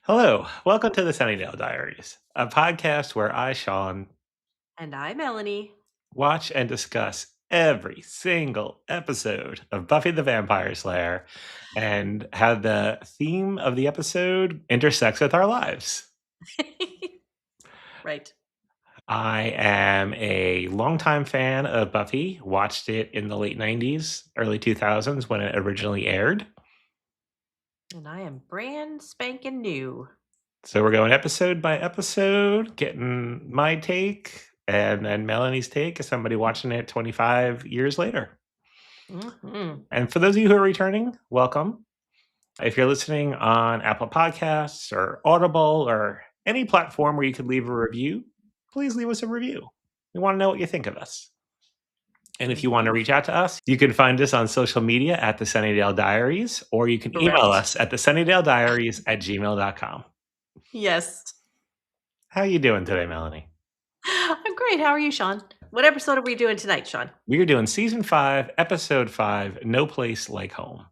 Hello, welcome to the Sunnydale Diaries, a podcast where I, Sean, And I'm Melanie. watch and discuss every single episode of Buffy the Vampire Slayer and how the theme of the episode intersects with our lives. Right. I am a longtime fan of Buffy, watched it in the late 90s, early 2000s when it originally aired. And I am brand spanking new. So we're going episode by episode, getting my take and then Melanie's take as somebody watching it 25 years later. Hmm. And for those of you who are returning, welcome. If you're listening on Apple Podcasts or Audible or any platform where you could leave a review, please leave us a review. We want to know what you think of us. And if you want to reach out to us, you can find us on social media at the Sunnydale Diaries, or you can email Correct. us at the sunnydalediaries@gmail.com. Yes. How are you doing today, Melanie? I'm great. How are you, Sean? What episode are we doing tonight, Sean? We are doing season 5, episode 5, No Place Like Home.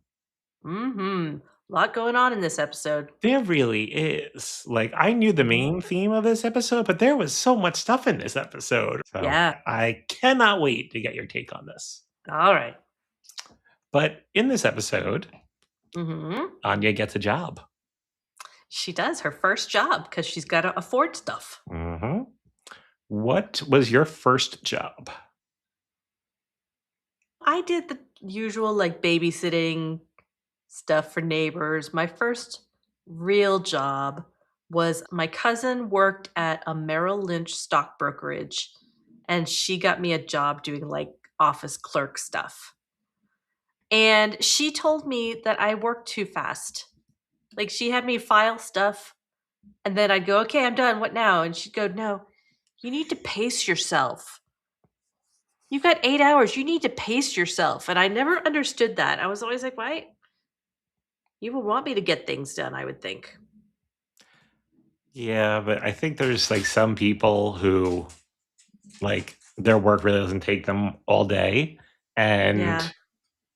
Mm-hmm. A lot going on in this episode. There really is. Like, I knew the Mhm. main theme of this episode, but there was so much stuff in this episode. So Yeah. I cannot wait to get your take on this. All right. But in this episode, Mm-hmm. Anya gets a job. She does her first job because she's got to afford stuff. Hmm. What was your first job? I did the usual like babysitting stuff for neighbors. My first real job was my cousin worked at a Merrill Lynch stock brokerage, and she got me a job doing like office clerk stuff. And she told me that I worked too fast. Like she had me file stuff and then I'd go, "Okay, I'm done. What now?" And she'd go, "No, you need to pace yourself. You've got 8 hours. You need to pace yourself." And I never understood that. I was always like, "Why? You would want me to get things done, I would think." Yeah, but I think there's like some people who like their work really doesn't take them all day and Yeah.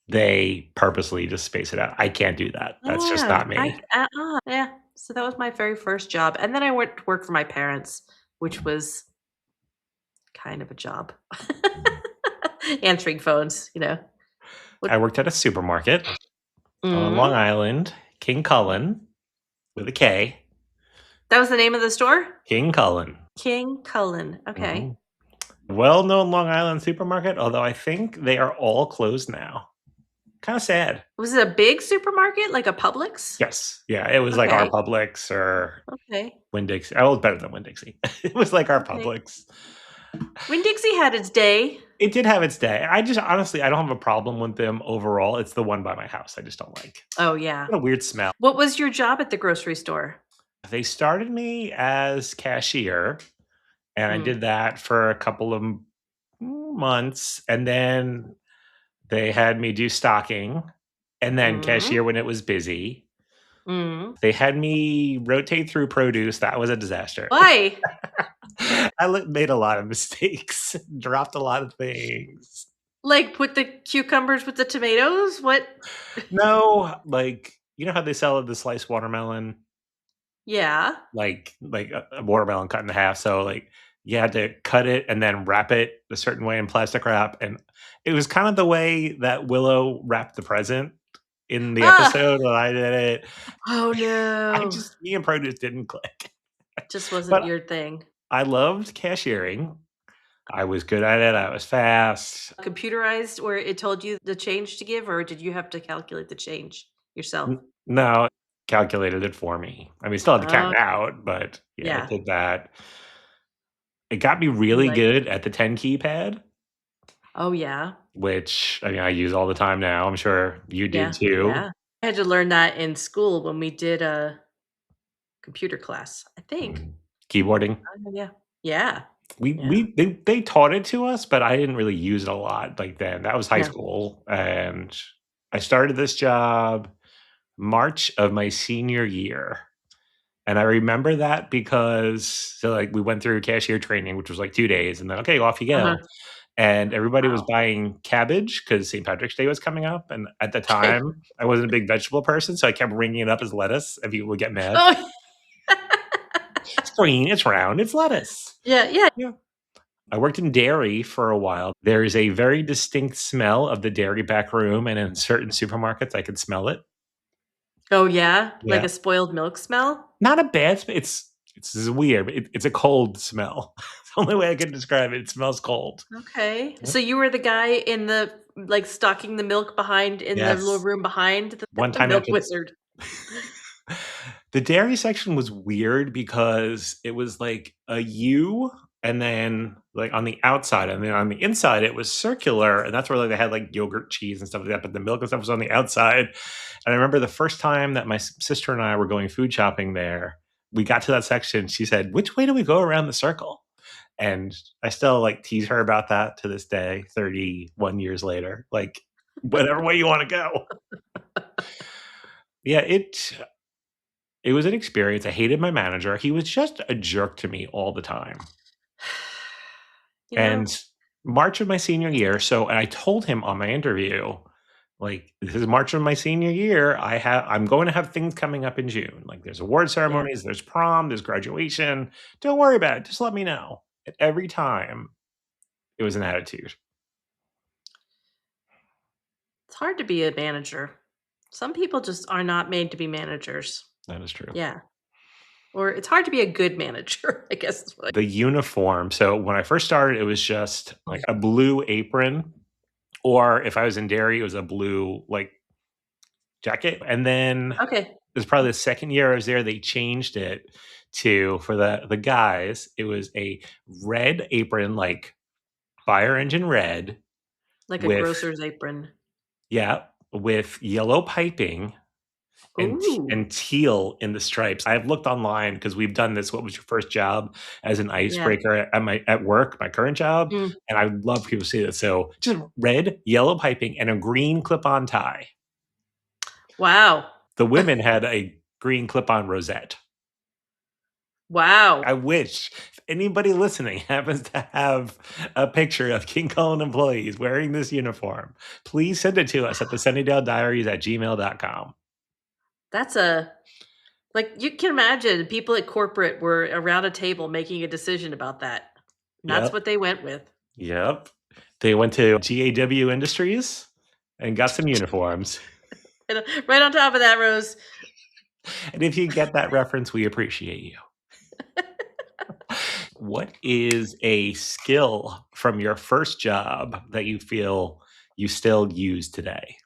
they purposely just space it out. I can't do that. That's just Yeah, not me. yeah. So that was my very first job, and then I went to work for my parents, which was kind of a job. Answering phones, you know. I What worked at a supermarket on Long mm, Island, King Cullen with a K. that was the name of the store? King Cullen. King Cullen, okay. Mhm. Well-known Long Island supermarket, although I think they are all closed now. Kinda sad. Was it a big supermarket, like a Publix? Yes. Yeah, it was like our Okay, Publix or okay, Winn-Dixie. Oh, it was better than Winn-Dixie. It was like our okay. Publix. Winn-Dixie had its day. It did have its day. I just honestly, I don't have a problem with them overall. It's the one by my house I just don't like. Oh, yeah. Got a weird smell. What was your job at the grocery store? They started me as cashier, and I Mm, did that for a couple of months, and then they had me do stocking and then mm, cashier when it was busy. mm. They had me rotate through produce. That was a disaster. Why? Made a lot of mistakes, dropped a lot of things. Like, put the cucumbers with the tomatoes? What? No, like, you know how they sell the sliced watermelon? Yeah. Like a watermelon cut in half, so, like, you had to cut it and then wrap it a certain way in plastic wrap, and it was kind of the way that Willow wrapped the present in the Ah! episode when I did it. Oh, no. Me and produce didn't click. Just wasn't But your thing. I loved cashiering. I was good at it, I was fast. Computerized where it told you the change to give, or did you have to calculate the change yourself? No, calculated it for me. I mean, still had to count it Okay. out, but yeah, it Yeah. did that. It got me You really like good at the 10 keypad, Oh, yeah. which, I mean, I use all the time now. I'm sure you did Yeah, too. yeah. I had to learn that in school when we did a computer class, I think. Keyboarding. Yeah. Yeah. Yeah. They taught it to us, but I didn't really use it a lot like then. That was high Yeah. school, and I started this job March of my senior year. And I remember that because like, we went through cashier training, which was, like, 2 days, and then, "Okay, off you Uh-huh. go." And everybody was Wow. buying cabbage because St. Patrick's Day was coming up, and at the Okay. time, I wasn't a big vegetable person, so I kept ringing it up as lettuce, and people would get mad. Oh, green, it's round, it's lettuce. Yeah, yeah. Yeah. I worked in dairy for a while. There is a very distinct smell of the dairy back room, and in certain supermarkets, I could smell it. Oh, yeah? Like Yeah. a spoiled milk smell? Not a bad smell. It's weird, but it's a cold smell. It's the only way I can describe it. It smells cold. Okay. Yep. So you were the guy in the like, stocking the milk behind in the little Yes. room behind the One the time milk after wizard. the dairy section was weird because it was like a U, and then like on the outside, and then on the inside it was circular, and that's where like they had like yogurt, cheese, and stuff like that. But the milk and stuff was on the outside. And I remember the first time that my sister and I were going food shopping there, we got to that section. She said, "Which way do we go around the circle?" And I still like tease her about that to this day, 31 years later. Like, whatever way you want to go. Yeah, it was an experience. I hated my manager. He was just a jerk to me all the time. You know, And March of my senior year, so and I told him on my interview, like, "This is March of my senior year. I'm going to have things coming up in June. Like, there's award yeah. ceremonies, there's prom, there's graduation. Don't worry about it. Just let me know." And every time, it was an attitude. It's hard to be a manager. Some people just are not made to be managers. That is true. Yeah. Or it's hard to be a good manager, I guess is what The uniform. So when I first started, it was just like a blue apron, or if I was in dairy, it was a blue like jacket. And then Okay. it was probably the second year I was there, they changed it to for the guys, it was a red apron, like fire engine red Like a with grocer's apron. yeah, with yellow piping Ooh. and teal in the stripes. I've looked online because we've done this. What was your first job as an Yeah. icebreaker at work, my current job? Mm. And I would love people to see that. So just red, yellow piping, and a green clip-on tie. Wow. The women had a green clip-on rosette. Wow. I wish if anybody listening happens to have a picture of King Cullen employees wearing this uniform, please send it to us at the Sunnydale Diaries at gmail.com. That's a like, you can imagine people at corporate were around a table making a decision about that. And that's Yep. what they went with. Yep. They went to GAW Industries and got some uniforms. And, right on top of that, Rose. And if you get that reference, we appreciate you. What is a skill from your first job that you feel you still use today?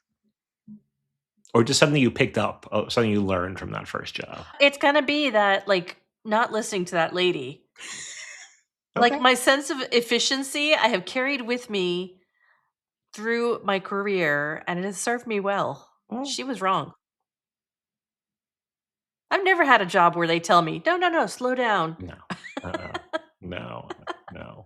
Or just something you picked up, something you learned from that first job? It's gonna be that, like, not listening to that lady. Like, Okay. my sense of efficiency, I have carried with me through my career, and it has served me well. Well, She was wrong. I've never had a job where they tell me, "No, no, no, slow down." no. Uh-uh. No. No.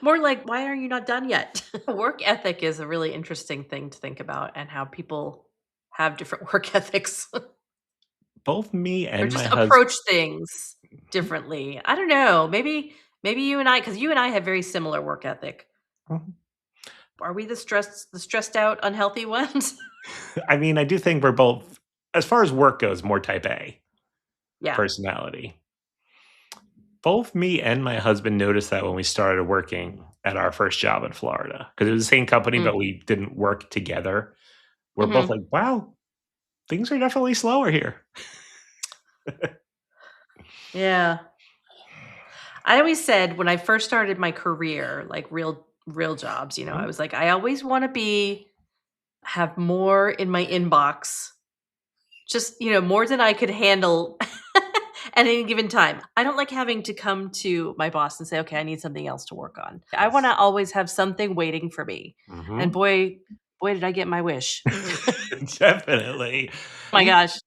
More like, "Why are you not done yet?" Work ethic is a really interesting thing to think about and how people have different work ethics Both me or and my just husband. approach things differently. I don't know. Maybe you and I, because you and I have very similar work ethic. Are we the stressed out, unhealthy ones? I mean, I do think we're both, as far as work goes, more type A Yeah. personality. Both me and my husband noticed that when we started working at our first job in Florida, because it was the same company, Mm. but we didn't work together. We're both Mhm. like, wow, things are definitely slower here. Yeah. I always said when I first started my career, like real jobs, I Mhm. was like, I always want to have more in my inbox, just, more than I could handle at any given time. I don't like having to come to my boss and say, okay, I need something else to work on. I want Yes. to always have something waiting for me. And Mhm. boy, did I get my wish. Definitely. My gosh.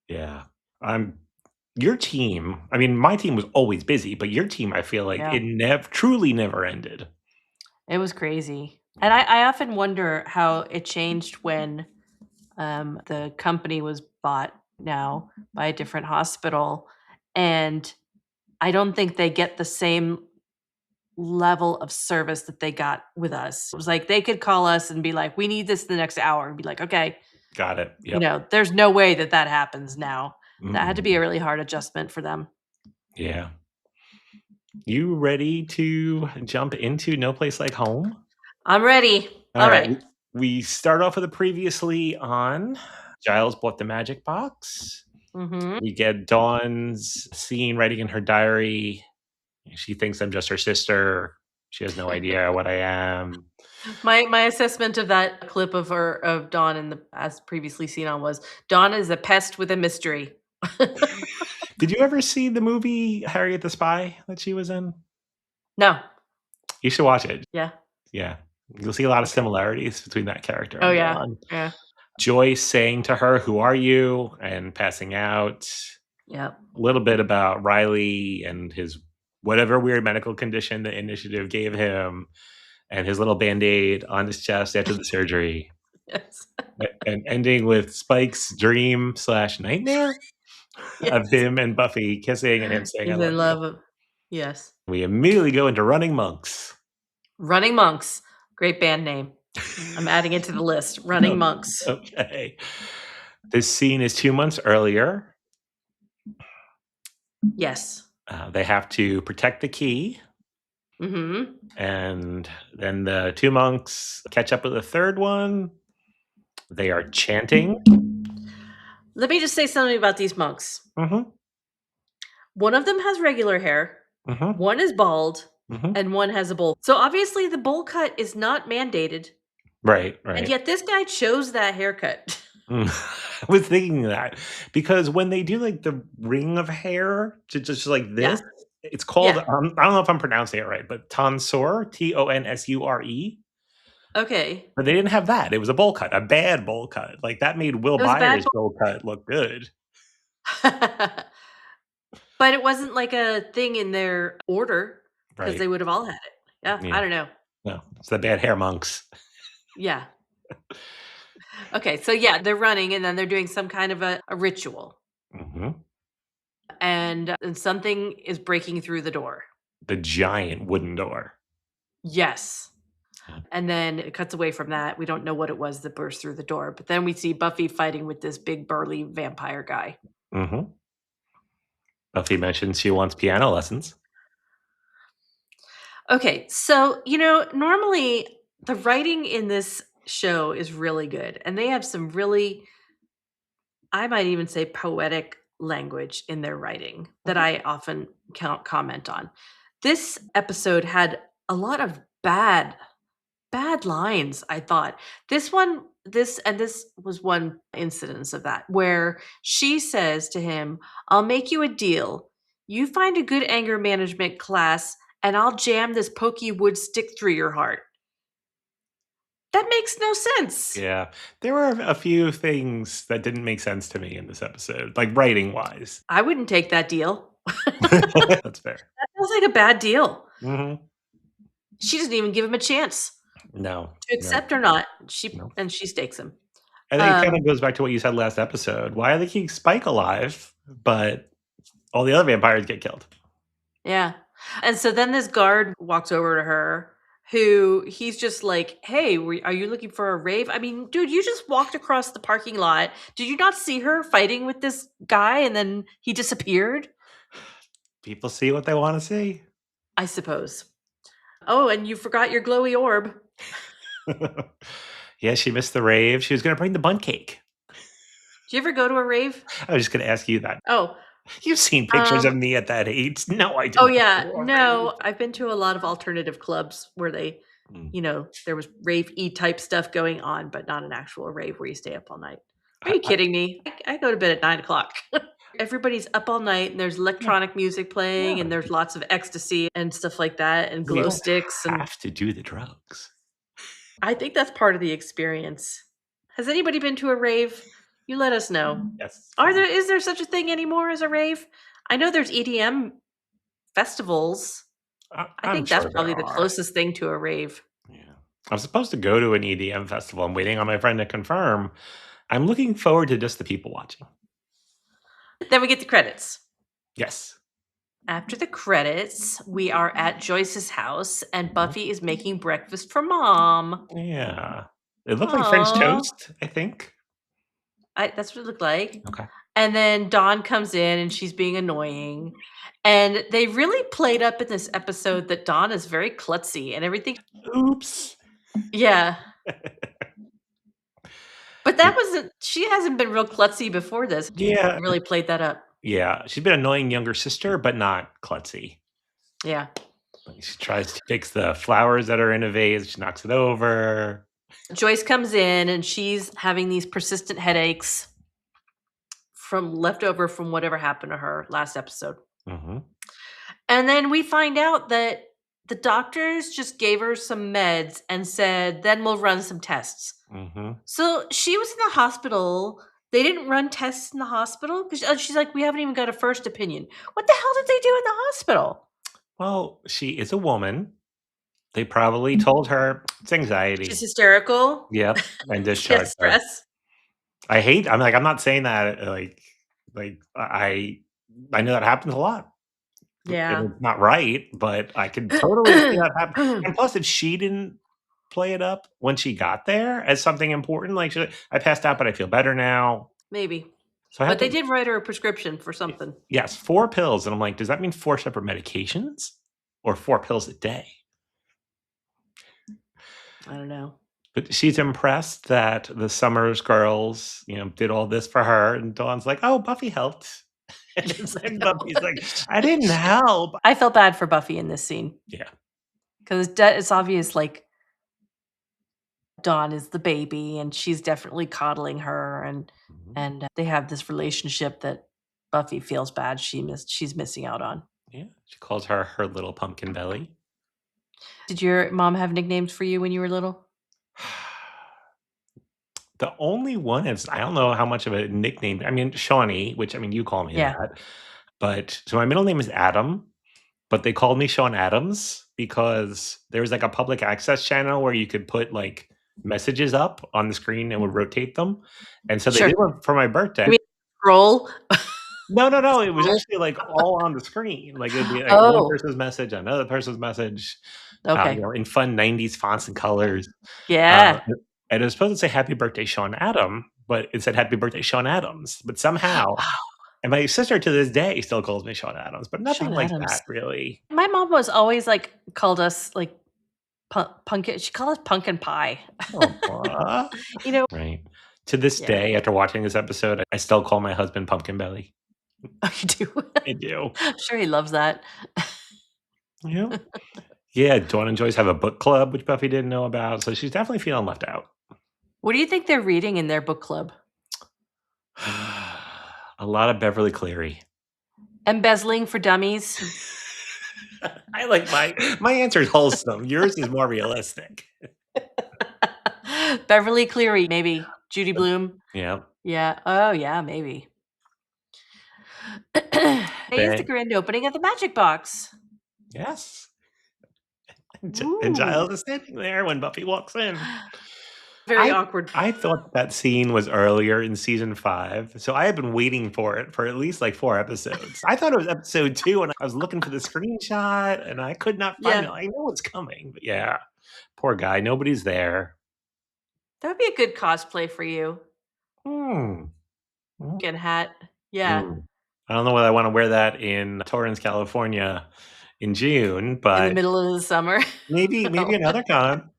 Yeah. I'm your team, I mean, my team was always busy, but your team, I feel like Yeah. it truly never ended. It was crazy. And I often wonder how it changed when the company was bought now by a different hospital. And I don't think they get the same level of service that they got with us. It was like they could call us and be like, we need this the next hour. And be like, okay, Got it. Yep. there's no way that happens now. That had to be a Mm-mm. really hard adjustment for them. Yeah. You ready to jump into No Place Like Home? I'm ready. All All right. right. We start off with a previously on Giles bought the magic box. Mhm. We get Dawn's scene writing in her diary. She thinks I'm just her sister. She has no idea what I am. My assessment of that clip of Dawn in the as previously seen on was Dawn is a pest with a mystery. Did you ever see the movie Harriet the Spy that she was in? No. You should watch it. Yeah. Yeah. You'll see a lot of Okay. similarities between that character Oh, and yeah. Dawn. Yeah. Joyce saying to her, "Who are you?" and passing out. Yep. A little bit about Riley and his whatever weird medical condition the initiative gave him, and his little band-aid on his chest after the surgery, Yes. and ending with Spike's dream/nightmare of Yes. him and Buffy kissing and him saying, "I He's love in you." love of yes. We immediately go into Running Monks. Running Monks. Great band name. I'm adding it to the list. Running Monks. Okay. This scene is 2 months earlier. Yes. They have to protect the key, Mhm. and then the 2 monks catch up with the 3rd one. They are chanting. Let me just say something about these monks. Mhm, One of them has regular hair, mhm, one is bald, mhm. and one has a bowl. So obviously the bowl cut is not mandated, Right, and right. yet this guy chose that haircut. Mm. I was thinking that because when they do, like, the ring of hair to just like Yeah. this, it's called, Yeah. I don't know if I'm pronouncing it right, but tonsure, Tonsure, Okay. but they didn't have that. It was a bowl cut, a bad bowl cut. Like, that made Will It was a bad Byers' bowl cut look good. but it wasn't like a thing in their order because Right. they would have all had it. Yeah, Yeah. I don't know. No, it's the bad hair monks. Yeah. Okay, so yeah, they're running and then they're doing some kind of a ritual, Mhm. and something is breaking through the door. The giant wooden door. Yes. Yeah. And then it cuts away from that. We don't know what it was that burst through the door, but then we see Buffy fighting with this big burly vampire guy. Mhm. Buffy mentions she wants piano lessons. Okay, so normally the writing in this show is really good, and they have some really, I might even say, poetic language in their writing that Mhm. I often comment on. This episode had a lot of bad lines, I thought. This was one incidence of that, where she says to him, "I'll make you a deal. You find a good anger management class, and I'll jam this pokey wood stick through your heart." That makes no sense. Yeah. There were a few things that didn't make sense to me in this episode, like writing-wise. I wouldn't take that deal. That's fair. That feels like a bad deal. Mhm. She doesn't even give him a chance No, to no, accept or not. She no. and she stakes him. I think it kinda Um, goes back to what you said last episode. Why are they keeping Spike alive, but all the other vampires get killed? Yeah. And so then this guard walks over to her who he's just like, "Hey, are you looking for a rave?" I mean, dude, you just walked across the parking lot. Did you not see her fighting with this guy and then he disappeared? People see what they wanna see. I suppose. Oh, and you forgot your glowy orb. Yeah, she missed the rave. She was gonna bring the bun cake. Do you ever go to a rave? I was just gonna ask you that. Oh, You've seen pictures of um, me at that age. No, I did oh not yeah. go to a rave. No, I've been to a lot of alternative clubs where Mm. there was rave e type stuff going on, but not an actual rave where you stay up all night. Are I you I kidding me? I go to bed at 9 o'clock. Everybody's up all night and there's yeah, electronic music playing and yeah. there's lots of ecstasy and stuff like that and Well, you glow don't sticks, and have to do the drugs. I think that's part of the experience. Has anybody been to a rave? You let us know. Yes, Are there please. is there such a thing anymore as a rave? I know there's EDM festivals. I I'm think that's sure there probably the are. closest thing to a rave. Yeah. I'm supposed to go to an EDM festival. I'm waiting on my friend to confirm. I'm looking forward to just the people watching. Then we get the credits. Yes. After the credits, we are at Joyce's house and Mhm. Buffy is making breakfast for mom. Yeah. It looked like French Aw. toast, I think. That's what it looked like. Okay. And then Dawn comes in and she's being annoying. And they really played up in this episode that Dawn is very klutzy and everything. Oops. Yeah. But that wasn't she hasn't been real klutzy before this. Yeah. Really played that up. Yeah. She's been an annoying younger sister, but not klutzy. Yeah. Like, she tries to fix the flowers that are in a vase. She knocks it over. Joyce comes in and she's having these persistent headaches from leftover from whatever happened to her last episode. Mm-hmm. And then we find out that the doctors just gave her some meds and said, then we'll run some tests. Mm-hmm. So she was in the hospital. They didn't run tests in the hospital because she's like, we haven't even got a first opinion. What the hell did they do in the hospital? Well, she is a woman. They probably told her it's anxiety. She's hysterical. Yep, and She has discharged her. stress. I'm not saying that I know that happens a lot. Yeah. And it's not right, but I could totally see that happen. And plus, if she didn't play it up when she got there as something important, like I passed out, but I feel better now. Maybe. So I But had they to, did write her a prescription for something. yes, 4 pills, and I'm like, does that mean 4 separate medications or 4 pills a day? I don't know. But she's impressed that the Summers girls, did all this for her, and Dawn's like, "Oh, Buffy helped." And then Buffy's like, "I didn't help." I felt bad for Buffy in this scene. Yeah. Because it's obvious, like, Dawn is the baby, and she's definitely coddling her, and Mhm. and they have this relationship that Buffy feels bad she's missing out on. Yeah. She calls her her little pumpkin belly. Did your mom have nicknames for you when you were little? The only one is I don't know how much of a nickname. I mean, Shawnee, which you call me Yeah. that. But so my middle name is Adam, but they called me Sean Adams because there was like a public access channel where you could put like messages up on the screen and would rotate them. And so they Sure. did one for my birthday. You mean scroll? No. It was Scroll? actually like all on the screen. Like it'd be like one Oh, person's message, another person's message, okay. in fun 90s fonts and colors. Uh, Yeah. and it was supposed to say happy birthday, Sean Adam, but it said happy birthday, Sean Adams. But somehow, and my sister to this day still calls me Sean Adams, but nothing Sean like Adams. that really. My mom was always, like, called us, like, pumpkin she called us pumpkin pie. Aw. You know? Right. To this Yeah. day, after watching this episode, I still call my husband Pumpkin Belly. Oh, you do? I do. I'm sure he loves that. Yeah. Yeah, Dawn and Joyce have a book club, which Buffy didn't know about, so she's definitely feeling left out. What do you think they're reading in their book club? A lot of Beverly Cleary. Embezzling for Dummies? I like my answer is wholesome. Yours is more realistic. Beverly Cleary, maybe. Judy Blume? Yeah. Yeah. Oh, yeah, maybe. Today is the Okay. grand opening of the Magic Box. Yes. And Ooh. Giles is standing there when Buffy walks in. Very awkward. I thought that scene was earlier in season 5, so I had been waiting for it for at least like 4 episodes. I thought it was episode 2, and I was looking for the screenshot, and I could not find Yeah. it. I know it's coming, but yeah, poor guy, nobody's there. That would be a good cosplay for you. Hmm. Pumpkin hat. Yeah. I don't know whether I want to wear that in Torrance, California in June, In the but middle of the summer. maybe another con.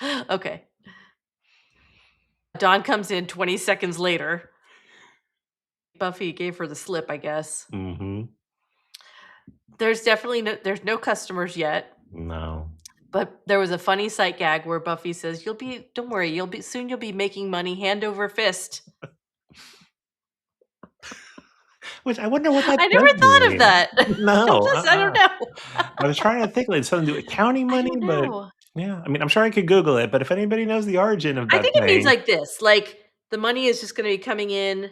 Okay. Dawn comes in 20 seconds later. Buffy gave her the slip, I guess. Mm-hmm. There's no customers yet, No. but there was a funny sight gag where Buffy says, don't worry, you'll be making money hand over fist. Which I wonder what that I never does thought of mean. that. No, I don't know. I was trying to think like something to do with accounting I money, don't but know. yeah, I'm sure I could Google it, but if anybody knows the origin of I that think it means thing. like this, like the money is just gonna be coming in.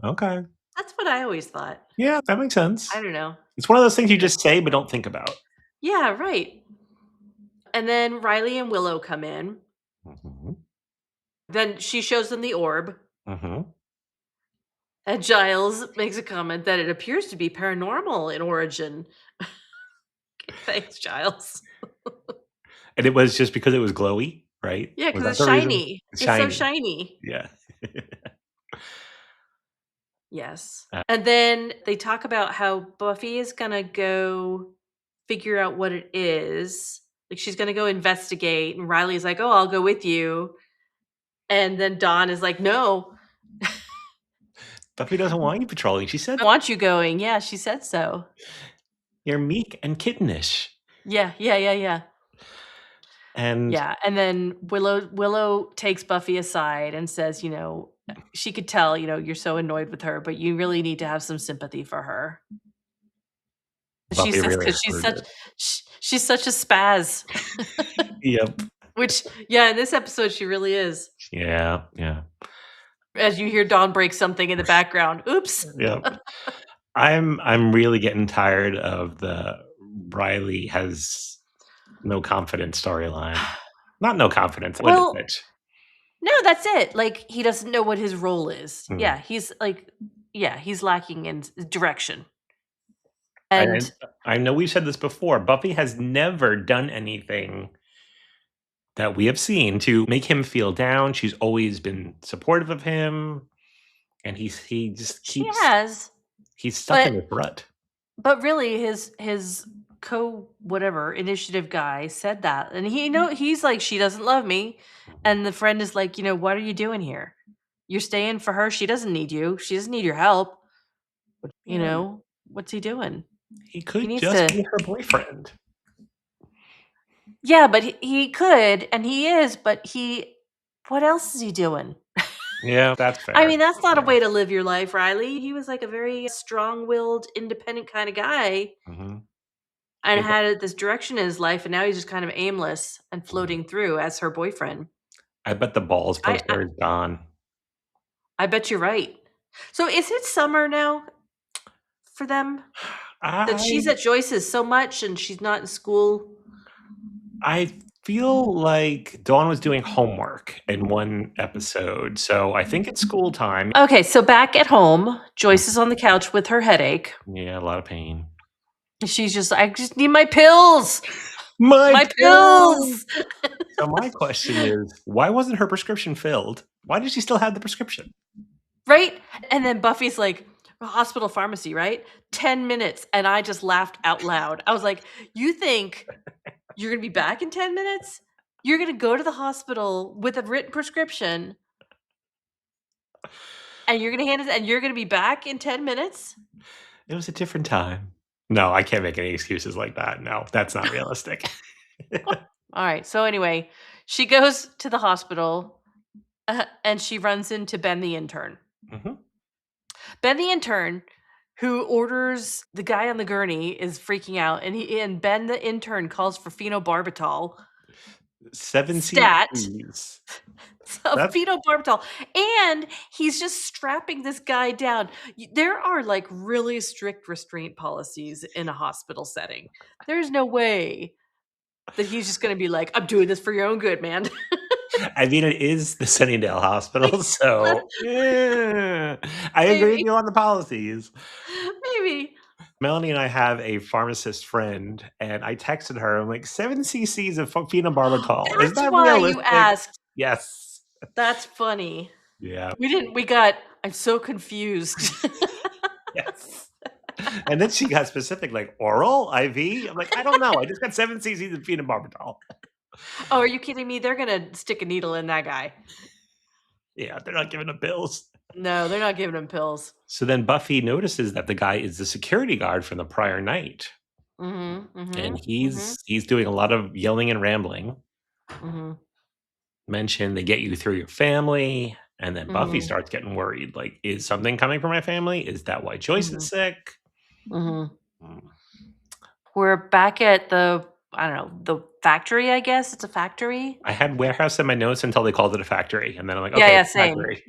Okay. That's what I always thought. Yeah, that makes sense. I don't know. It's one of those things you just say but don't think about. Yeah, right. And then Riley and Willow come in. Mhm. Then she shows them the orb. Mhm. And Giles makes a comment that it appears to be paranormal in origin. Thanks, Giles. And it was just because it was glowy, right? Yeah, Was because that it's the reason? shiny. It's It's so shiny. shiny. Yeah. Yes. And then they talk about how Buffy is gonna go figure out what it is. Like, she's gonna go investigate, and Riley's like, "Oh, I'll go with you." And then Dawn is like, "No, Buffy doesn't want you patrolling. She said I want you going." Yeah, she said so. you're meek and kittenish. Yeah, yeah, yeah, yeah. And Yeah, and then Willow takes Buffy aside and says, she could tell, you're so annoyed with her, but you really need to have some sympathy for her. She Buffy says really because heard it. she's such a spaz, Yep. which, yeah, in this episode she really is. Yeah, yeah. As you hear Dawn break something in the background. Oops. Yep. I'm really getting tired of the Riley has no confidence storyline. Not no confidence. What is Well, it? no, that's it. Like, he doesn't know what his role is. Mm. Yeah, he's lacking in direction. And And I know we've said this before. Buffy has never done anything that we have seen to make him feel down. She's always been supportive of him, and he just she keeps has, he's stuck in but this rut. really his co whatever initiative guy said that. And he's like, "She doesn't love me." And the friend is like, "What are you doing here? You're staying for her. She doesn't need you. She doesn't need your help." Yeah, What's he doing? he He could needs just to. be her boyfriend. Yeah, but he could, and he is, but what else is he doing? Yeah, that's I fair. mean, that's not a Yeah. way to live your life, Riley. He was like a very strong-willed, independent kind of guy Mhm. and Yeah, had this direction in his life, and now he's just kind of aimless and mhm. floating through as her boyfriend. I bet the balls I I, poster is gone. I bet you're right. So is it summer now for them? That she's I at Joyce's so much and she's not in school? I feel like Dawn was doing homework in one episode, so I think it's school time. Okay, so back at home, Mm, Joyce is on the couch with her headache. yeah, a lot of pain. She's just, "I just need my pills. My My pills! pills." So my question is, why wasn't her prescription filled? Why does she still have the prescription? Right? And then Buffy's like, "Hospital pharmacy, right? 10 minutes." And I just laughed out loud. I was like, "You think you're gonna be back in 10 minutes? You're gonna go to the hospital with a written prescription and you're gonna hand it and you're gonna be back in 10 minutes?" It was a different time. No, I can't make any excuses like that. No, that's not realistic. All right. So anyway, she goes to the hospital and she runs into Ben the intern. Mhm. Ben the intern, who orders the guy on the gurney, is freaking out, and Ben the intern calls for phenobarbital 7 stat. cc's. So That's phenobarbital, and he's just strapping this guy down. There are like really strict restraint policies in a hospital setting. There's no way that he's just going to be like, "I'm doing this for your own good, man." I mean, it is the Sunnydale Hospital, so, I agree with Maybe, you on the policies. maybe. Melanie and I have a pharmacist friend, and I texted her, I'm like, "7 cc's of phenobarbital. Is That's that why you realistic?" asked. Yes. That's funny. Yeah. We didn't. We got. I'm so confused. Yes. And then she got specific, like, "Oral? IV?" I'm like, "I don't know. I just got 7 cc's of phenobarbital." Oh, are you kidding me? They're gonna stick a needle in that guy. Yeah, they're not giving him pills. No, they're not giving him pills. So then Buffy notices that the guy is the security guard from the prior night, Mhm, and mhm, mhm, he's doing a lot of yelling and rambling. mhm, Mention they get you through your family, and then Buffy mhm, starts getting worried, like, "Is something coming for my family? Is that why Joyce is mhm, sick?" mhm. Mm. We're back at the I don't know, the factory, I guess? It's a factory? I had warehouse in my notes until they called it a factory, and then I'm like, Yeah, "Okay, yeah, it's a same. factory."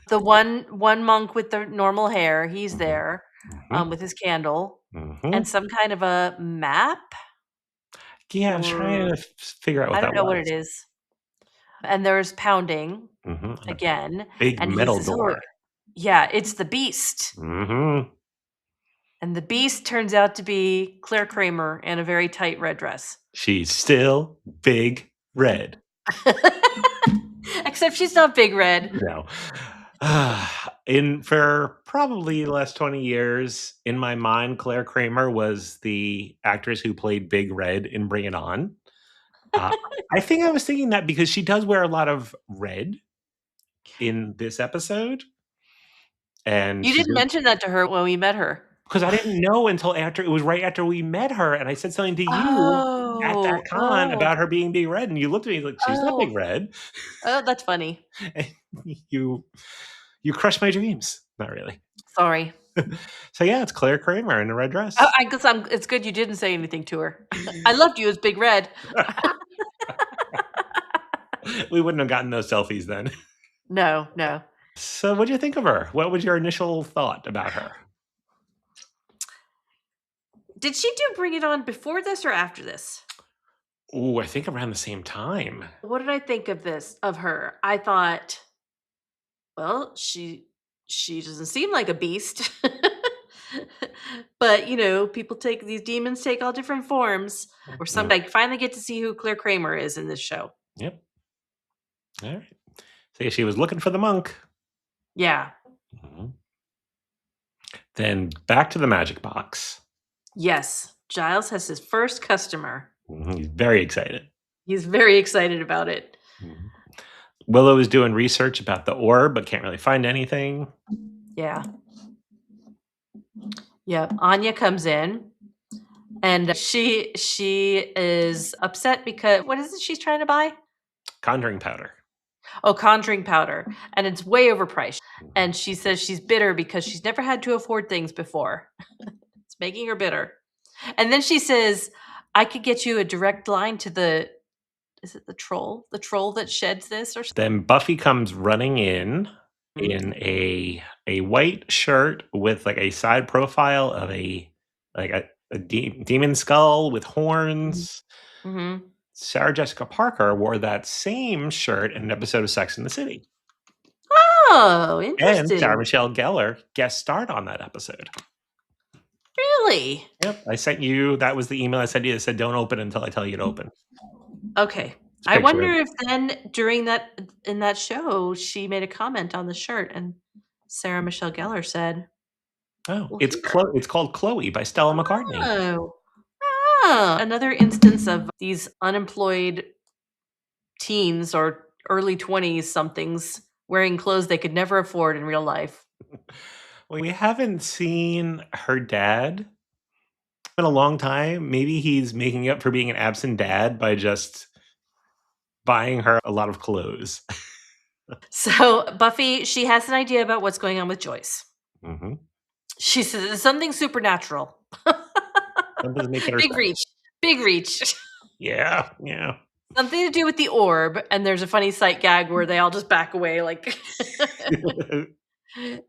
The one monk with the normal hair, he's Mhm, there, mhm, with his candle and mhm. some kind of a map, Yeah, I was trying or to figure out what I don't that know what it was. is. And there's pounding Mhm, and a again, big and he metal says, "Oh, door. yeah, it's the beast." Mhm. And the beast turns out to be Claire Kramer in a very tight red dress. She's still big red. Except she's not big red. No. For probably the last 20 years, in my mind, Claire Kramer was the actress who played Big Red in Bring It On. Uh, I think I was thinking that because she does wear a lot of red in this episode, and You she's didn't gonna mention that to her when we met her. because I didn't know until after it was right after we met her, and I said something to you at that Oh, con oh, about her being Big Red, and you looked at me like, "She's not oh, Big Red." oh, that's funny. And you you crushed my dreams. Not really. Sorry. So yeah, it's Claire Kramer in a red Oh, dress. I guess it's good you didn't say anything to her. I loved you as Big Red. We wouldn't have gotten those selfies then. No, no. So what'd you think of her? What was your initial thought about her? Did she do Bring It On before this or after this? Oh, I think around the same time. What did I think of her? I thought, well, she doesn't seem like a beast. But, people take these demons take all different forms. Or Mm, someday I finally get to see who Claire Kramer is in this show. yep. All right. So yeah, she was looking for the monk. Yeah. Mhm. Then back to the magic box. Yes. Giles has his first customer. He's very excited. He's very excited about it. Mhm. Willow is doing research about the orb, but can't really find anything. Yeah. Yep. Anya comes in and she is upset because what is it she's trying to buy? Conjuring powder. Oh, conjuring powder. And it's way overpriced. Mhm. And she says she's bitter because she's never had to afford things before. It's making her bitter. And then she says, I could get you a direct line to the is it the troll? The troll that sheds this or something? Then Buffy comes running in Mhm. a white shirt with like a side profile of a demon skull with Mhm. horns. Mhm. Sarah Jessica Parker wore that same shirt in an episode of Sex in the City. Oh, And Sarah interesting. Michelle Gellar guest starred on that episode. Really? Yep, I sent you that was the email I sent you that said, "Don't open until I tell you to open." Okay. It's a I picture wonder of if then during that in that show, she made a comment on the shirt and Sarah Michelle Gellar said, oh, "Well, here." It's called Chloe by Stella McCartney. Oh. Ah, another instance of these unemployed teens or early 20s somethings wearing clothes they could never afford in real life. We haven't seen her dad in a long time. Maybe he's making up for being an absent dad by just buying her a lot of clothes. So, Buffy, she has an idea about what's going on with Joyce. Mhm. She says it's something supernatural. Something's making her Big sad. reach. Big reach. Yeah, yeah. Something to do with the orb, and there's a funny sight gag where they all just back away like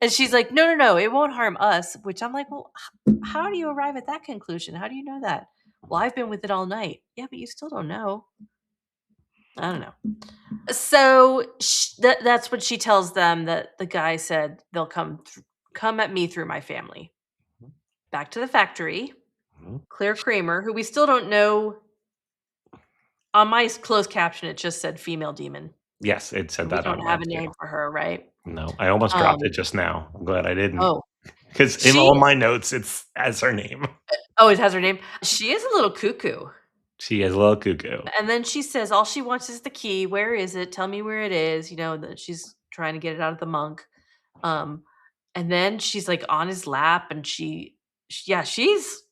and she's like, "No, no, no, it won't harm us," which I'm like, "Well, how do you arrive at that conclusion? How do you know that?" "Well, I've been with it all night." "Yeah, but you still don't know." I don't know. So, that's what she tells them that the guy said, "They'll come at me through my family." Back to the factory. Mhm. Claire Kramer, who we still don't know on my closed caption, it just said female demon. Yes, it So said we that don't on have mine a too. name for her, right? No, I almost dropped Um, it just now. I'm glad I didn't, oh, because in she all my notes, it's as her name. oh, it has her name. She is a little cuckoo. She is a little cuckoo. And then she says all she wants is the key. "Where is it? Tell me where it is." That she's trying to get it out of the monk. Um, and then she's like on his lap and yeah, she's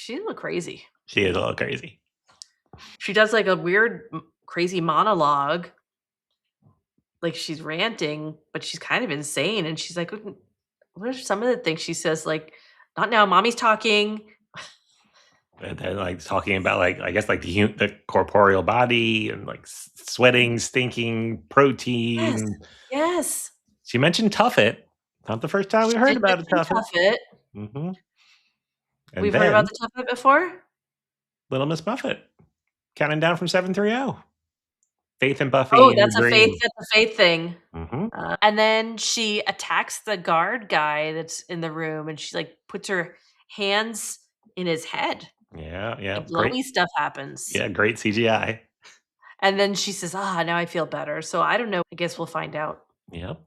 a little crazy. She is a little crazy. She does like a weird crazy monologue, like she's ranting, but she's kind of insane. And she's like, what are some of the things she says? Like, not now, mommy's talking. And then, like, talking about, like, I guess, like, the corporeal body and, like, sweating, stinking, Yes. protein. Yes. She mentioned Tuffet. Not the first time we She heard did about a mention Tuffet. Tuffet. Mhm. And We've heard about then the Tuffet before. Little Miss Buffett, counting down from 730. Faith and Oh, Buffy in the that's a faith thing. dream. And then she attacks the guard guy that's in the room, and she, like, puts her hands in his head, Yeah, yeah, and great. glowy stuff happens. Yeah, great CGI. And then she says, "Ah, now I feel better." So I don't know. I guess we'll find out. Yep.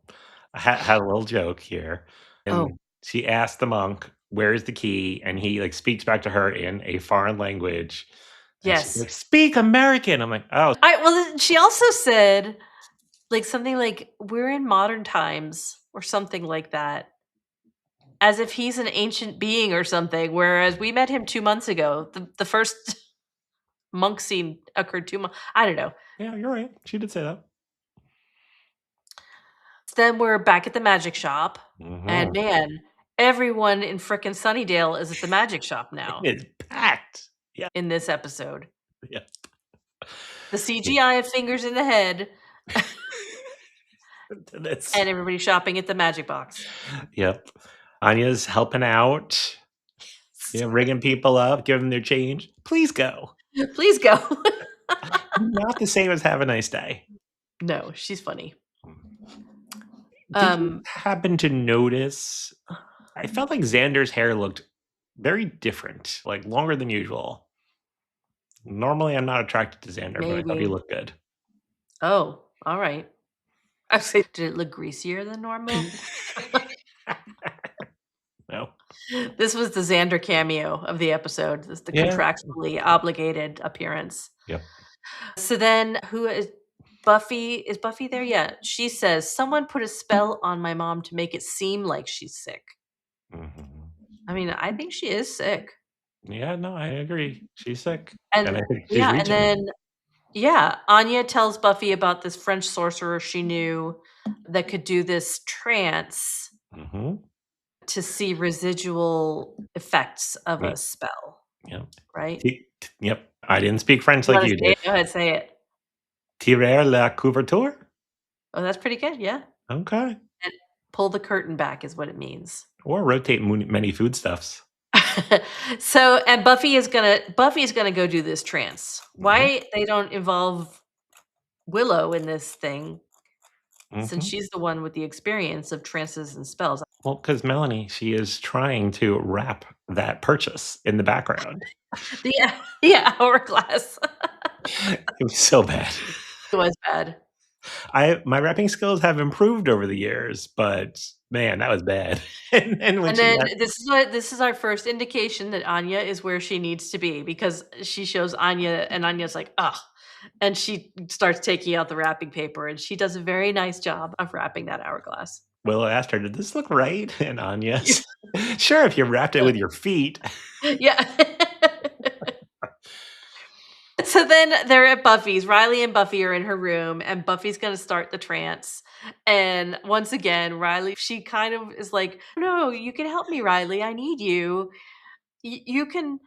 had a little joke here, Oh, and she asked the monk, "Where's the key?" And he, like, speaks back to her in a foreign language, and she's yes. like, "Speak American." I'm like, "Oh." She also said, like, something like, "We're in modern times," or something like that, as if he's an ancient being or something, whereas we met him 2 months ago. The first monk scene occurred 2 months. I don't know. Yeah, you're right. She did say that. Then we're back at the magic shop, and Mhm. man, everyone in frickin' Sunnydale is at the magic shop now It's packed. Yeah, in this episode. yeah. The Yeah. CGI of fingers in the head That's and everybody shopping at the magic box. Yep. Anya's helping out, ringing people up, giving them their change. "Please go." Please go. Not the same as "Have a nice day." No, she's funny. Did you Um, happen to notice I felt like Xander's hair looked very different, like, longer than usual. Normally, I'm not attracted to Xander, but I thought he maybe. looked good. Oh, alright. I say, did it look greasier than normal? No. This was the Xander cameo of the episode. This is the Yeah. contractually obligated appearance. Yep. So then who is Buffy? Is Buffy there? Yeah. She says, "Someone put a spell on my mom to make it seem like she's sick." Mhm. I mean, I think she is sick. Yeah, no, I agree. She's sick, and And I think she's yeah, and reaching. then yeah, Anya tells Buffy about this French sorcerer she knew that could do this trance Mhm. to see residual effects of Yeah, a spell, yep. right? Yep. I didn't speak French You like wanna you say did. it? Go ahead, say it. Tirer la couverture? Oh, that's pretty good, yeah. Okay. And pull the curtain back is what it means. Or rotate many foodstuffs. So, and Buffy is gonna go do this trance. Mhm. Why they don't involve Willow in this thing, since Mhm. she's the one with the experience of trances and spells. Well, because Melanie, she is trying to wrap that purchase in the background. The the hourglass. It was so bad. It was bad. My rapping skills have improved over the years, but man, that was bad. And when And she then got this is our first indication that Anya is where she needs to be, because she shows Anya and Anya's like, "Ugh," and she starts taking out the wrapping paper, and she does a very nice job of wrapping that hourglass. Willow asked her, "Did this look right?" And Anya's, "Sure, if you wrapped it with your feet." Yeah. So then they're at Buffy's. Riley and Buffy are in her room, and Buffy's gonna start the trance. And once again, Riley, she kind of is like, "No, you can help me, Riley. I need you. You can.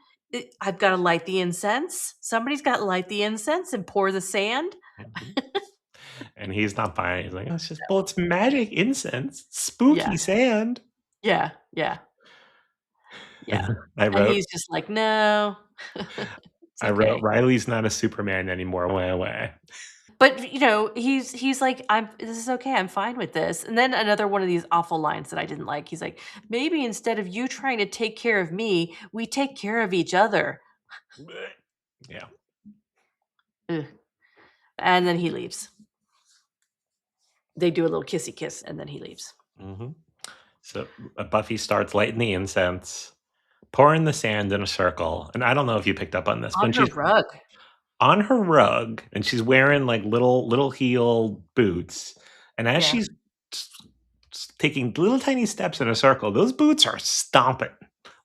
I've got to light the incense. Somebody's got to light the incense and pour the sand." Mhm. And he's not buying it. He's like, "Oh, it's just well, it's magic incense, Yeah, spooky sand." yeah, yeah, yeah. I And wrote he's just like, "No, it's I wrote, okay." "Riley's not a Superman anymore, away." But, he's like, This is okay, I'm fine with this." And then another one of these awful lines that I didn't like, he's like, "Maybe instead of you trying to take care of me, we take care of each other." Blech. Yeah. Ugh. And then he leaves. They do a little kissy kiss, and then he leaves. Mhm. So, Buffy starts lighting the incense, pouring the sand in a circle, and I don't know if you picked up on this, On when her she's rug. on her rug and she's wearing, like, little heel boots, and as Yeah. she's s taking little tiny steps in a circle, those boots are stomping.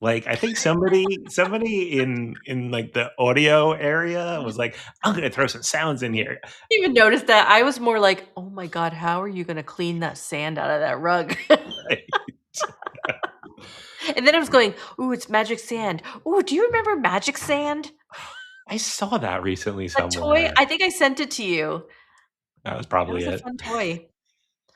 Like, I think somebody in, like, the audio area was like, "I'm gonna throw some sounds in here." Even noticed that. I was more like, "Oh my god, how are you gonna clean that sand out of that rug?" Right? And then I was going, "Ooh, it's magic sand. Ooh, do you remember magic sand?" I saw that recently That toy, somewhere. I think I sent it to you. That was That probably was a it. fun toy.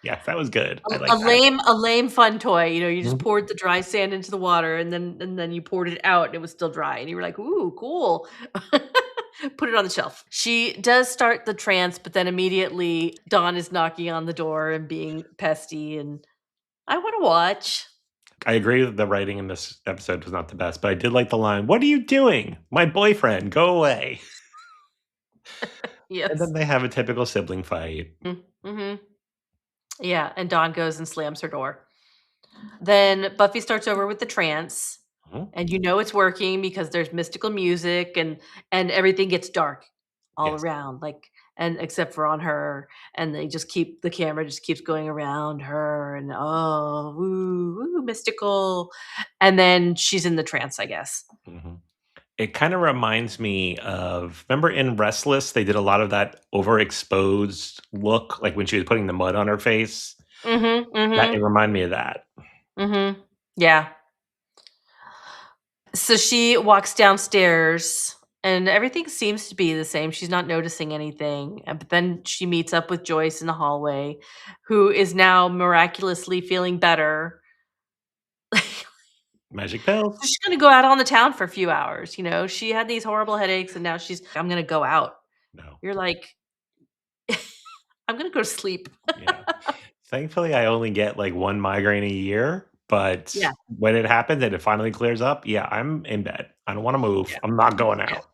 Yes, that was good. I A like that. lame fun toy, you just Mhm. poured the dry sand into the water, and then you poured it out, and it was still dry, and you were like, "Ooh, cool." Put it on the shelf. She does start the trance, but then immediately Dawn is knocking on the door and being pesty, and I wanna watch. I agree that the writing in this episode was not the best, but I did like the line, "What are you doing? My boyfriend, go away." And Yes. then they have a typical sibling fight. Mhm. Yeah, and Dawn goes and slams her door. Then Buffy starts over with the trance, Mhm. and you know it's working because there's mystical music and everything gets dark all Yes. around, like and except for on her, and they just keep the camera just keeps going around her and oh, woo, woo, mystical. And then she's in the trance, I guess. Mhm. It kinda reminds me of remember in Restless, they did a lot of that overexposed look, like, when she was putting the mud on her face? Mhm, That it mhm, reminded me of that. mhm. Yeah. So she walks downstairs and everything seems to be the same. She's not noticing anything. But then she meets up with Joyce in the hallway, who is now miraculously feeling better. Magic pills? She's going to go out on the town for a few hours. She had these horrible headaches and now I'm going to go out. No. You're like, I'm going to go to sleep. Yeah. Thankfully, I only get, like, 1 migraine a year, but Yeah. when it happens and it finally clears up, yeah, I'm in bed. I don't wanna move. Yeah. I'm not going Yeah. out.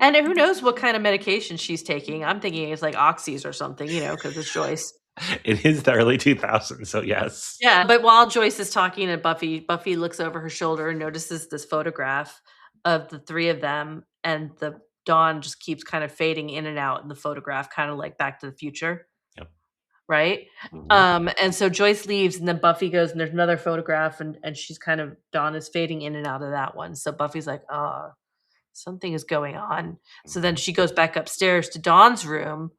And who knows what kind of medication she's taking. I'm thinking it's like oxys or something, because it's Joyce. It is the early 2000s, so yes. Yeah, but while Joyce is talking to Buffy looks over her shoulder and notices this photograph of the 3 of them, and the dawn just keeps kind of fading in and out in the photograph, kinda like Back to the Future, Yep. right? Mhm. And so Joyce leaves, and then Buffy goes, and there's another photograph, and she's kind of dawn is fading in and out of that one, so Buffy's like, something is going on." So then Mhm. she goes back upstairs to Dawn's room,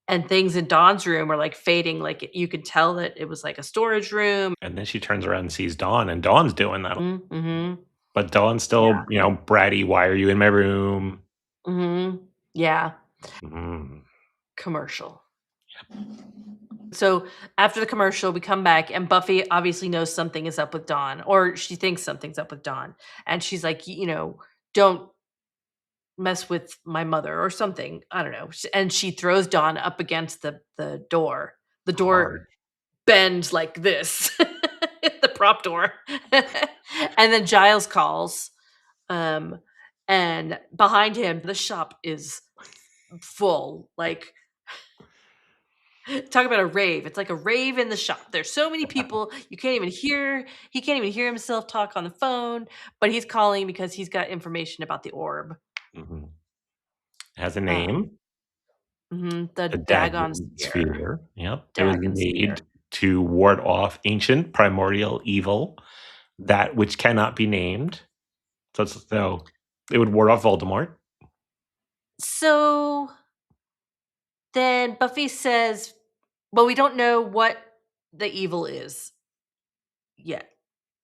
and things in Dawn's room are, like, fading, like, you could tell that it was, like, a storage room. And then she turns around and sees Dawn, and Dawn's doing that. Mhm. But Dawn's Yeah. still, bratty, "Why are you in my room?" Mhm. Yeah. Mhm. Commercial. So, after the commercial, we come back, and Buffy obviously knows something is up with Dawn, or she thinks something's up with Dawn, and she's like, "Don't mess with my mother," or something, I don't know, and she throws Dawn up against the door. The door Hard. bends like this, the prop door. And then Giles calls, um, and behind him, the shop is full, like, talk about a rave. It's like a rave in the shop. There's so many people, you can't even hear he can't even hear himself talk on the phone, but he's calling because he's got information about the orb. Mhm. Has a Um, name, the the Dagon Dagon sphere. Sphere. Yep. It was Dagon sphere. made to ward off ancient primordial evil, that which cannot be named. So it would ward off Voldemort. So then Buffy says, well, we don't know what the evil is yet,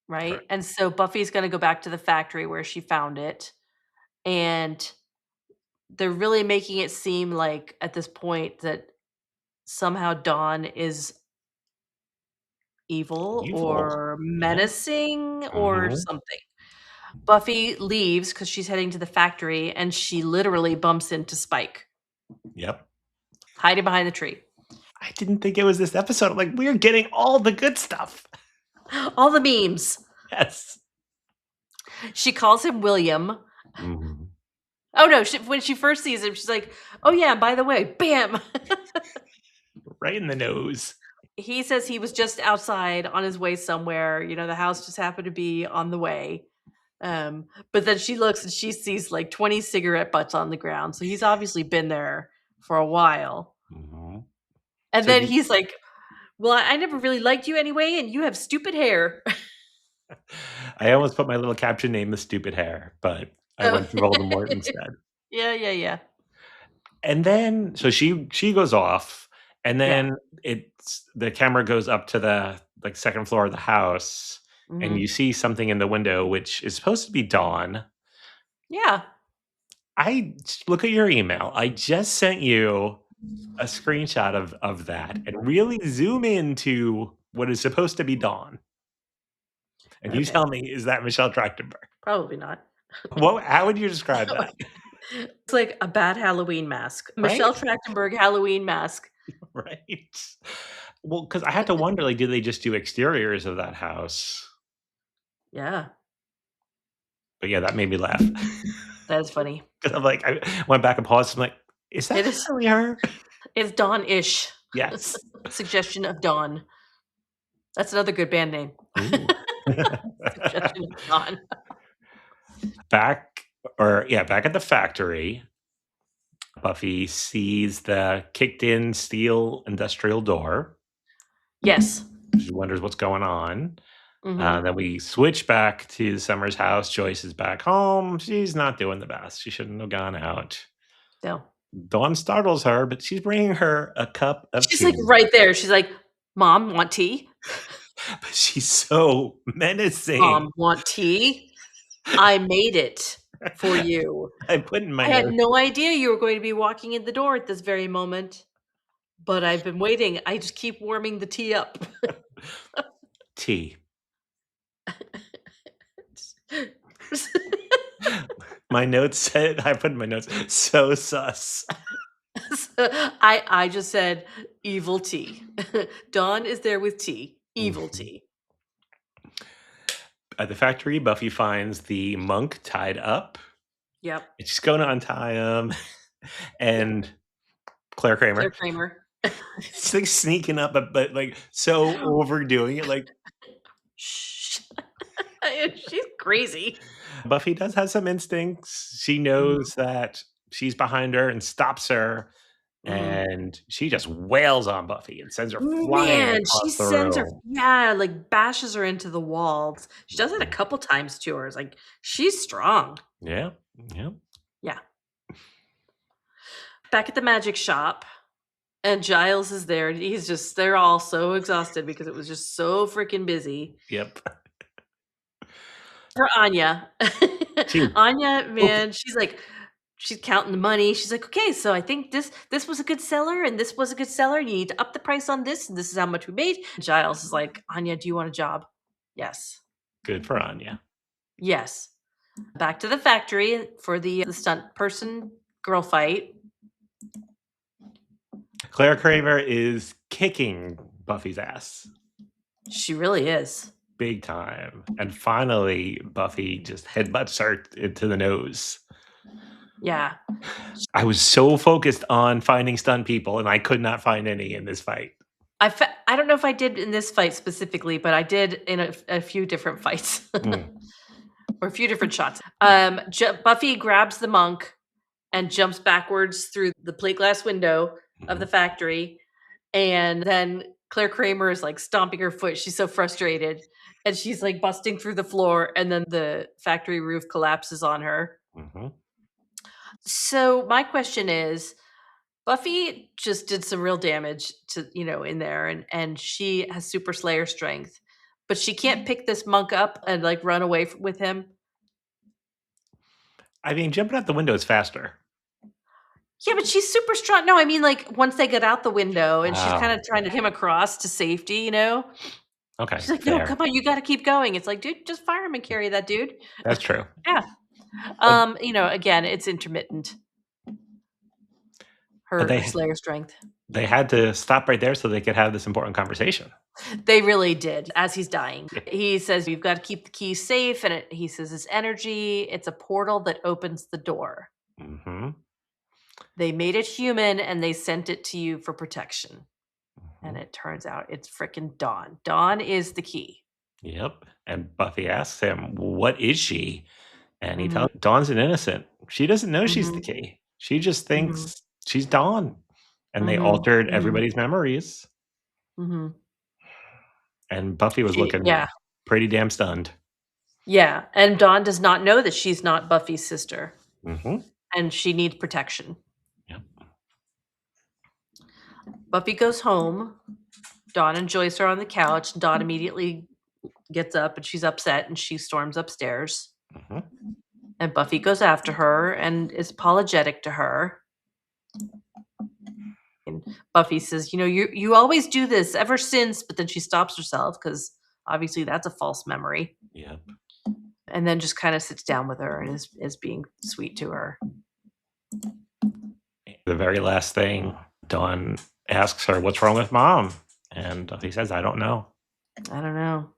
right? Correct. And so Buffy's gonna go back to the factory where she found it, and they're really making it seem like at this point that somehow Dawn is evil Evil. or Yeah. menacing or Mhm. something. Buffy leaves because she's heading to the factory, and she literally bumps into Spike, Yep. hiding behind the tree. I didn't think it was this episode. I'm like, we're getting all the good stuff. All the memes. Yes. She calls him William. Mhm. Oh, no, when she first sees him, she's like, "Oh, yeah, by the way, bam." Right in the nose. He says he was just outside on his way somewhere, the house just happened to be on the way. But then she looks and she sees, like, 20 cigarette butts on the ground, so he's obviously been there for a while. Mhm. And So then do he's like, "Well, I never really liked you anyway, and you have stupid hair." I almost put my little caption name, "The Stupid Hair," but I Oh. went for Voldemort instead. Yeah, yeah, yeah. And then so she goes off, and Yeah. then the camera goes up to the, like, 2nd floor of the house, and Mhm. you see something in the window, which is supposed to be Dawn. Yeah. Look at your email. I just sent you a screenshot of that, and really zoom into what is supposed to be Dawn, and you Okay. tell me, is that Michelle Trachtenberg? Probably not. How would you describe that? It's like a bad Halloween mask. Right? Michelle Trachtenberg Halloween mask. Right? Well, because I had to wonder, like, did they just do exteriors of that house? Yeah, But yeah, that made me laugh. that is funny. 'Cause I'm like, I went back and paused, I'm like, "Is that It is really her?" it's dawn-ish. Yes. Suggestion of Dawn. That's another good band name. Ooh. Suggestion of Dawn. back back at the factory, Buffy sees the kicked in steel industrial door. Yes. She wonders what's going on. Mhm. Then we switch back to Summer's house. Joyce is back home. She's not doing the best. She shouldn't have gone out. No. Dawn startles her, but she's bringing her a cup of She's, like, tea. right there. She's like, "Mom, want tea? But she's so menacing. Mom, want tea? I made it for you. I put in my I had notes no idea you were going to be walking in the door at this very moment, but I've been waiting. I just keep warming the tea up." tea. My notes said, I put in my notes, so sus. So, I just said, "Evil tea." Dawn is there with tea. Evil Mhm. tea. At the factory, Buffy finds the monk tied up. Yep. And she's going to untie him. And Claire Kramer, Claire Kramer. she's like sneaking up, but like so overdoing it. Like Shh. She's crazy. Buffy does have some instincts. She Mhm, knows that she's behind her and stops her. mhm. And she just wails on Buffy and sends her flying Man, she across the sends her, room. yeah, like, bashes her into the walls. She does it a Mhm. couple times to her. It's like, she's strong. Yeah. Yeah. Yeah. Back at the magic shop, and Giles is there, and they're all so exhausted because it was just so freaking busy. Yep. For Anya. She Anya, okay. man, she's counting the money. She's like, "Okay, so I think this was a good seller, and this was a good seller, and you need to up the price on this, and this is how much we made." Giles is like, "Anya, do you want a job?" "Yes." Good for Anya. "Yes." Back to the factory for the stunt person girl fight. Claire Kramer is kicking Buffy's ass She really is. big time. And finally, Buffy just headbutts her into the nose. Yeah. I was so focused on finding stunned people, and I could not find any in this fight. I don't know if I did in this fight specifically, but I did in a few different fights. Mm, Or a few different shots. Buffy grabs the monk and jumps backwards through the plate glass window of mhm, the factory, and then Claire Kramer is, like, stomping her foot. She's so frustrated, and she's, like, busting through the floor, and then the factory roof collapses on her. mhm. So, my question is, Buffy just did some real damage to, in there, and she has super slayer strength, but she can't pick this monk up and, like, run away with him? I mean, jumping out the window is faster. Yeah, but she's super strong. No, I mean, like, once they get out the window and she's kinda Oh, trying to get him across to safety, you know? okay, She's like, "No, fair. come on, you gotta keep going." It's like, "Dude, just fire him and carry that dude." That's true. Yeah. But Again, it's intermittent, but her Slayer strength. they had to stop right there so they could have this important conversation. They really did, as he's dying. He says, "You've gotta keep the key safe," and he says, "It's energy, it's a portal that opens the door. Mhm, They made it human, and they sent it to you for protection." And mhm. it turns out it's fricking Dawn. Dawn is the key. Yep, and Buffy asks him, "What is she?" And he Mhm. tells Dawn's an innocent. She doesn't know she's the Mhm. key. She just Mhm. thinks she's Dawn, and they Mhm. altered Mhm. everybody's memories, Mhm. and Buffy was looking Yeah. pretty damn stunned. Yeah, and Dawn does not know that she's not Buffy's sister, Mhm. and she needs protection. Yep. Buffy goes home. Dawn and Joyce are on the couch. Dawn immediately gets up, and she's upset, and she storms upstairs. Mhm. And Buffy goes after her and is apologetic to her. And Buffy says, "You always do this ever since," but then she stops herself because obviously that's a false memory. Yep. And then just kinda sits down with her and is being sweet to her. The very last thing, Dawn asks her, "What's wrong with mom?" And Buffy says, "I don't know." I don't know.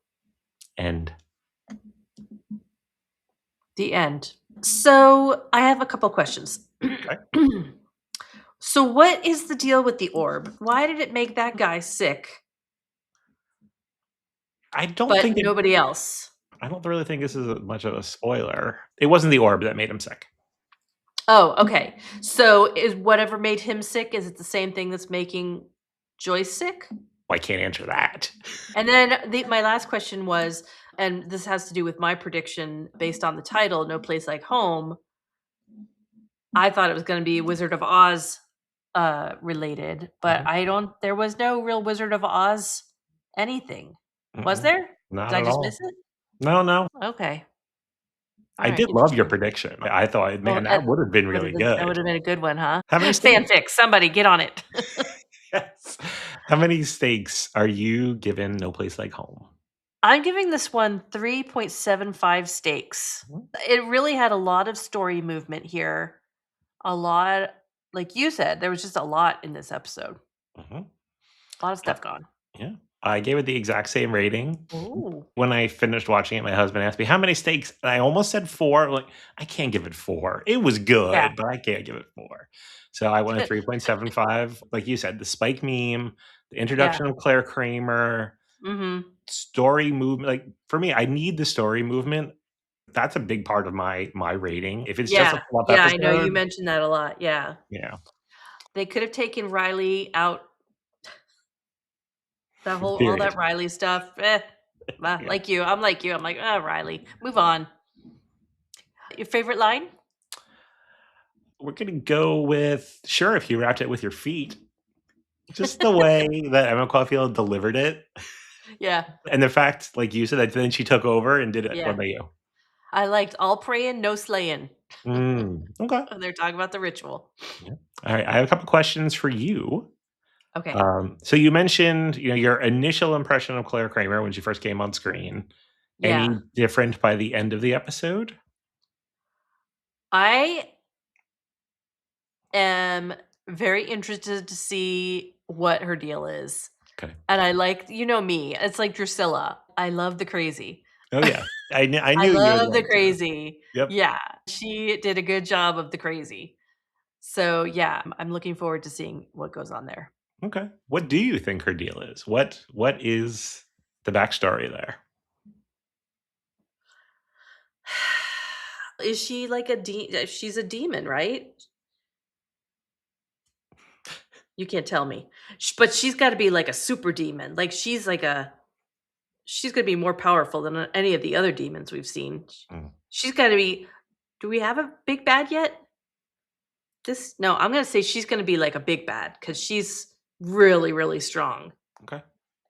And The end. So, I have a couple questions. okay. So what is the deal with the orb? Why did it make that guy sick, I don't but think it. nobody else? I don't really think this is much of a spoiler. It wasn't the orb that made him sick. Oh, okay. So is whatever made him sick, is it the same thing that's making Joyce sick? Well, I can't answer that. And then my last question was, and this has to do with my prediction based on the title, No Place Like Home. I thought it was gonna be Wizard of Oz, related, but Mhm. there was no real Wizard of Oz anything. Was Mm-mm. there? Not Did I at just all. miss it? No, no. Okay. I Alright, did love your interesting. prediction. I thought, Well, man, that would have been really that good. would've been a good one, huh? How many steaks? Fanfic, somebody get on it. Yes. How many steaks are you giving No Place Like Home? I'm giving this one 3.75 steaks. Mhm. It really had a lot of story movement here. A lot, like you said, there was just a lot in this episode. Mhm. A lot of Uh, stuff gone. yeah. I gave it the exact same rating. Ooh. When I finished watching it, my husband asked me, "How many steaks?" And I almost said 4. I'm like, I can't give it 4. It was Yeah. good, but I can't give it 4. So I went 3.75. Like you said, the Spike meme, the Yeah. introduction of Claire Kramer, Mhm. story movement. Like for me, I need the story movement. That's a big part of my rating. If it's just a Yeah. fluff Yeah, I know you episode, mentioned that a lot, yeah. yeah, They could have taken Riley out, that whole all period. that Riley stuff, Yeah. like you, I'm like you, I'm like, "Oh, Riley, move on." Your favorite line? We're gonna go with sure if you wrapped it with your feet. Just the way that Emma Caulfield delivered it, Yeah, and the fact, like you said, that then she took over and did it. What yeah. about you? I liked all praying, no slaying. Okay. When they're talking about the ritual. Yeah. All right, I have a couple questions for you. Okay. So you mentioned, your initial impression of Claire Kramer when she first came on screen. Yeah. Any different by the end of the episode? I am very interested to see what her deal is. Okay. And I like, me, it's like Drusilla. I love the crazy. Oh, yeah. I I knew you would love the like to. crazy. Yep. Yeah, she did a good job of the crazy. So, yeah, I'm looking forward to seeing what goes on there. Okay. What do you think her deal is? What is the backstory there? Is she like she's a demon, right? You can't tell me. But she's gotta be like a super demon. Like, she's gonna be more powerful than any of the other demons we've seen. Mm, She's gotta be Do we have a big bad yet? No, I'm gonna say she's gonna be like a big bad because she's really, really strong okay.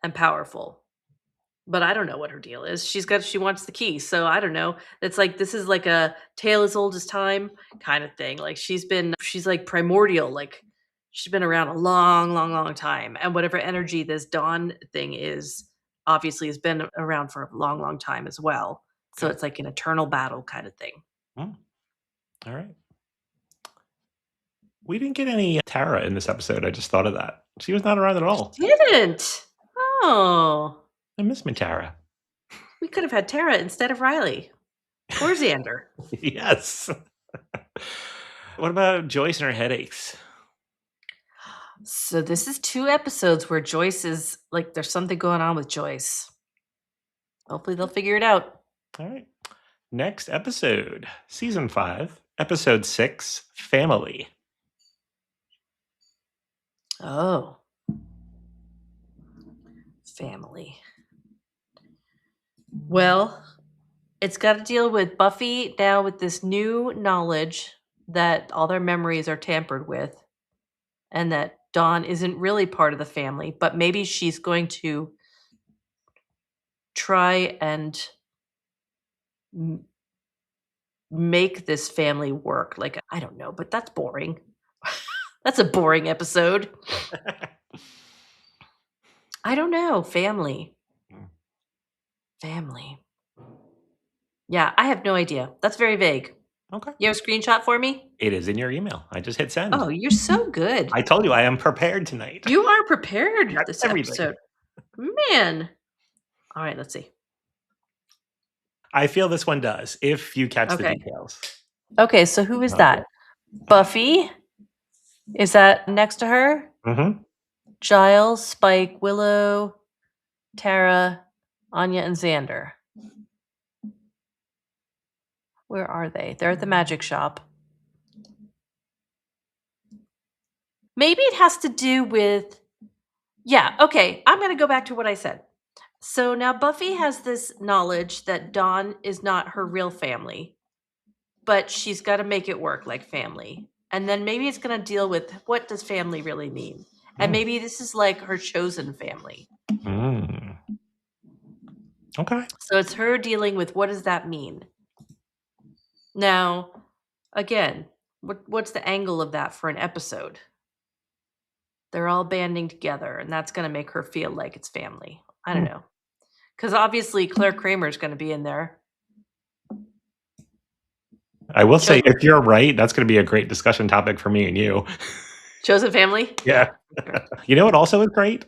and powerful. But I don't know what her deal is. She wants the key, so I don't know. It's like this is like a tale as old as time kind of thing. Like she's like primordial, like she's been around a long, long, long time. And whatever energy this dawn thing is, obviously has been around for a long, long time as well. So Okay. it's like an eternal battle kind of thing. Mm, all right. We didn't get any Tara in this episode. I just thought of that. She was not around at all. Didn't. Oh. I miss my Tara. We could have had Tara instead of Riley or Xander. Yes. What about Joyce and her headaches? So this is 2 episodes where Joyce is like there's something going on with Joyce. Hopefully they'll figure it out. All right. Next episode, season 5, episode 6, family. Oh, family. Well, it's got to deal with Buffy now with this new knowledge that all their memories are tampered with and that Dawn isn't really part of the family, but maybe she's going to try and m- make this family work. Like, I don't know, but that's boring. That's a boring episode. I don't know. Family. Mm, Family. Yeah, I have no idea. That's very vague. okay. You have a screenshot for me? It is in your email. I just hit Oh, send. you're so good. I told you I am prepared tonight. You are prepared Got this everything. episode. Man. All right, let's see. I feel this one does, if you catch the Okay. details. Okay, so who is Okay. that? Buffy, Is that next to her? Mm-hmm. Giles, Spike, Willow, Tara, Anya, and Xander. Where are they? They're at the magic shop. Maybe it has to do with. Yeah, okay. I'm going to go back to what I said. So now Buffy has this knowledge that Dawn is not her real family, but she's got to make it work like family. And then maybe it's going to deal with what does family really mean? And maybe this is like her chosen family. Mm. Okay. So it's her dealing with what does that mean? Now, again, what's the angle of that for an episode? They're all banding together, and that's going to make her feel like it's family. I don't know. Because obviously Claire Kramer is going to be in there. I will say, if you're right, that's going to be a great discussion topic for me and you. Chosen family? Yeah. You know what also is great?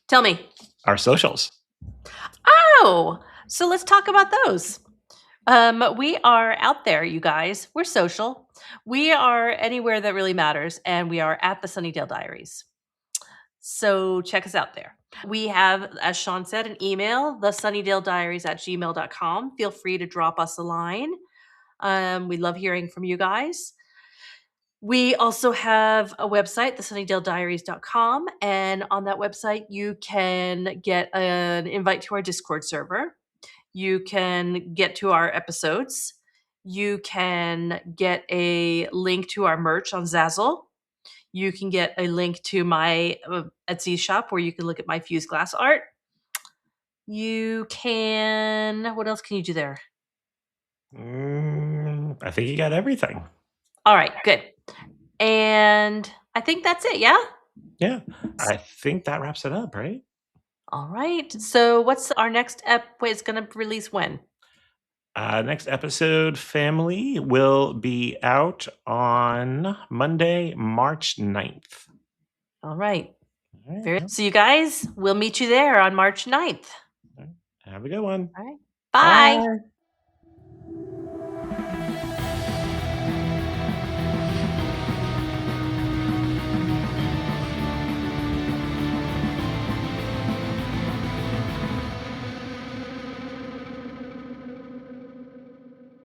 Tell me. Our socials. Oh, so let's talk about those. We are out there, you guys. We're social. We are anywhere that really matters, and we are at the Sunnydale Diaries. So check us out there. We have, as Sean said, an email, thesunnydalediaries@gmail.com. Feel free to drop us a line. We love hearing from you guys. We also have a website, thesunnydalediaries.com. And on that website, you can get an invite to our Discord server. You can get to our episodes. You can get a link to our merch on Zazzle. You can get a link to my Etsy shop where you can look at my fused glass art. You can. What else can you do there? I think you got everything. All right, good. And I think that's it, yeah? Yeah. I think that wraps it up, right? All right. So what's our next it's going to release when? Next episode, Family, will be out on Monday, March 9th. All right. All right. So you guys, we'll meet you there on March 9th. Have a good one. All right. Bye. Bye.